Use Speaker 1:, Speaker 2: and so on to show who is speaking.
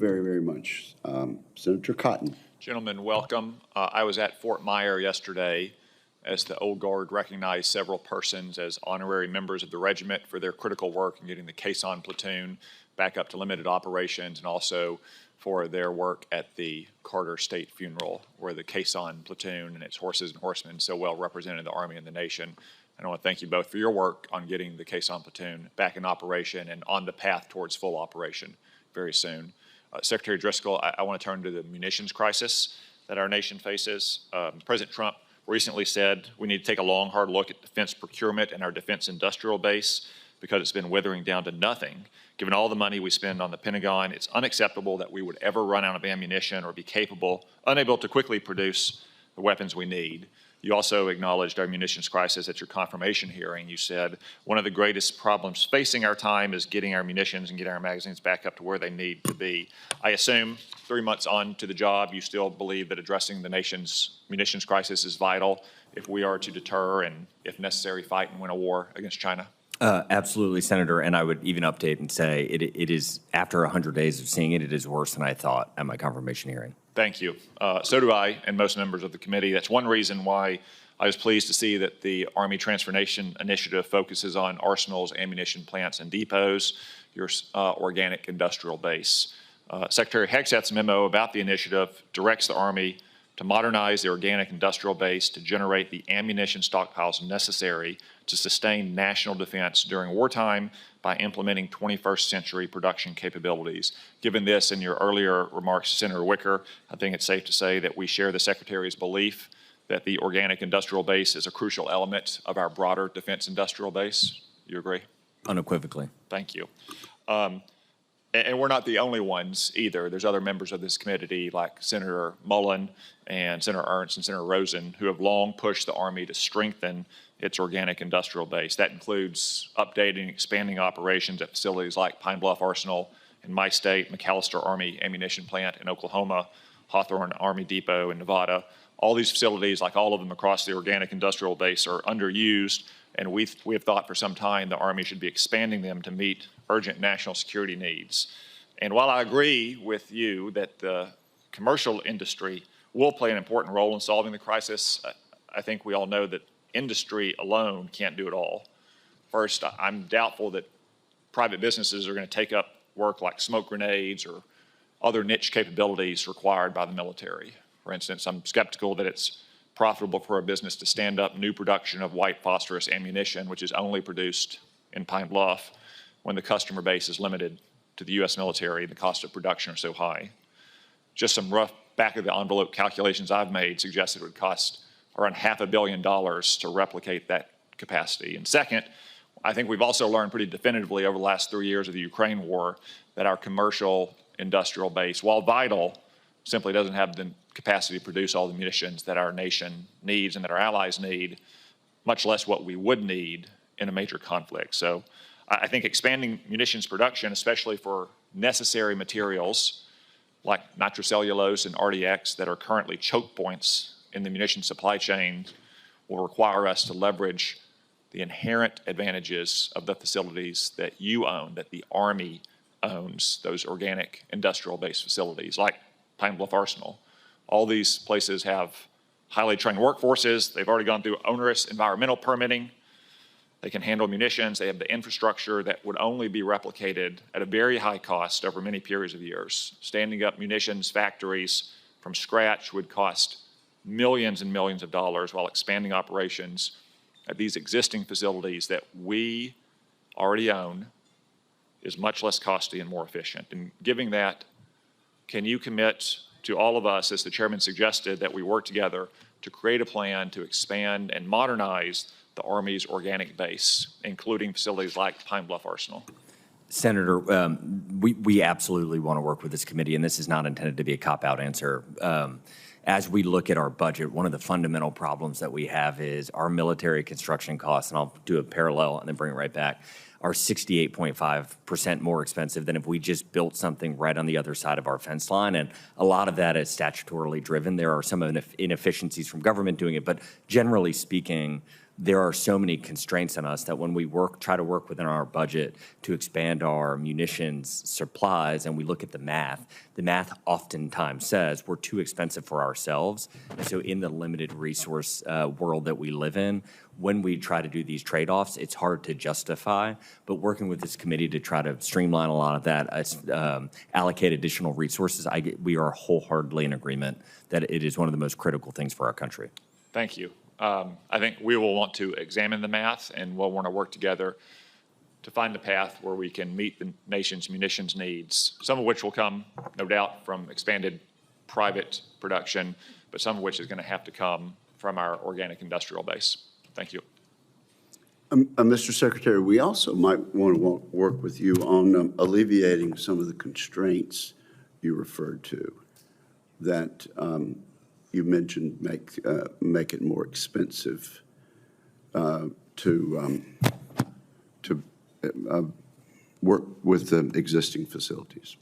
Speaker 1: very, very much. Senator Cotton.
Speaker 2: Gentlemen, welcome. I was at Fort Myer yesterday as the Old Guard recognized several persons as honorary members of the regiment for their critical work in getting the caisson platoon back up to limited operations, and also for their work at the Carter State Funeral, where the caisson platoon and its horses and horsemen so well represented the Army and the nation. And I want to thank you both for your work on getting the caisson platoon back in operation and on the path towards full operation very soon. Secretary Driscoll, I want to turn to the munitions crisis that our nation faces. President Trump recently said we need to take a long, hard look at defense procurement and our defense industrial base because it's been withering down to nothing. Given all the money we spend on the Pentagon, it's unacceptable that we would ever run out of ammunition or be unable to quickly produce the weapons we need. You also acknowledged our munitions crisis at your confirmation hearing. You said one of the greatest problems facing our time is getting our munitions and getting our magazines back up to where they need to be. I assume 3 months on to the job, you still believe that addressing the nation's munitions crisis is vital if we are to deter and, if necessary, fight and win a war against China?
Speaker 3: Absolutely, Senator, and I would even update and say it is, after 100 days of seeing it, it is worse than I thought at my confirmation hearing.
Speaker 2: Thank you. So do I and most members of the committee. That's one reason why I was pleased to see that the Army Transformation Initiative focuses on arsenals, ammunition plants, and depots, your organic industrial base. Secretary Hegseth's memo about the initiative directs the Army to modernize the organic industrial base to generate the ammunition stockpiles necessary to sustain national defense during wartime by implementing 21st century production capabilities. Given this and your earlier remarks to Senator Wicker, I think it's safe to say that we share the Secretary's belief that the organic industrial base is a crucial element of our broader defense industrial base. You agree?
Speaker 3: Unequivocally.
Speaker 2: Thank you. And we're not the only ones either. There's other members of this committee like Senator Mullen and Senator Ernst and Senator Rosen who have long pushed the Army to strengthen its organic industrial base. That includes updating and expanding operations at facilities like Pine Bluff Arsenal in my state, McAllister Army Ammunition Plant in Oklahoma, Hawthorne Army Depot in Nevada. All these facilities, like all of them across the organic industrial base, are underused, and we have thought for some time the Army should be expanding them to meet urgent national security needs. And while I agree with you that the commercial industry will play an important role in solving the crisis, I think we all know that industry alone can't do it all. First, I'm doubtful that private businesses are going to take up work like smoke grenades or other niche capabilities required by the military. For instance, I'm skeptical that it's profitable for a business to stand up new production of white phosphorus ammunition, which is only produced in Pine Bluff, when the customer base is limited to the U.S. military and the cost of production are so high. Just some rough back-of-the-envelope calculations I've made suggest it would cost around $500 million to replicate that capacity. And second, I think we've also learned pretty definitively over the last 3 years of the Ukraine war that our commercial industrial base, while vital, simply doesn't have the capacity to produce all the munitions that our nation needs and that our allies need, much less what we would need in a major conflict. So I think expanding munitions production, especially for necessary materials like nitrocellulose and RDX that are currently choke points in the munitions supply chain, will require us to leverage the inherent advantages of the facilities that you own, that the Army owns, those organic industrial base facilities like Pine Bluff Arsenal. All these places have highly trained workforces. They've already gone through onerous environmental permitting. They can handle munitions. They have the infrastructure that would only be replicated at a very high cost over many periods of years. Standing up munitions factories from scratch would cost millions and millions of dollars, while expanding operations at these existing facilities that we already own is much less costly and more efficient. And given that, can you commit to all of us, as the chairman suggested, that we work together to create a plan to expand and modernize the Army's organic base, including facilities like Pine Bluff Arsenal?
Speaker 3: Senator, we absolutely want to work with this committee, and this is not intended to be a cop-out answer. As we look at our budget, one of the fundamental problems that we have is our military construction costs, and I'll do a parallel and then bring it right back, are 68.5% more expensive than if we just built something right on the other side of our fence line. And a lot of that is statutorily driven. There are some inefficiencies from government doing it, but generally speaking, there are so many constraints on us that when we try to work within our budget to expand our munitions supplies, and we look at the math oftentimes says we're too expensive for ourselves. And so in the limited resource world that we live in, when we try to do these trade-offs, it's hard to justify. But working with this committee to try to streamline a lot of that, allocate additional resources, we are wholeheartedly in agreement that it is one of the most critical things for our country.
Speaker 2: Thank you. I think we will want to examine the math, and we'll want to work together to find the path where we can meet the nation's munitions needs, some of which will come, no doubt, from expanded private production, but some of which is going to have to come from our organic industrial base. Thank you.
Speaker 1: Mr. Secretary, we also might want to work with you on alleviating some of the constraints you referred to that you mentioned make it more expensive to work with the existing facilities.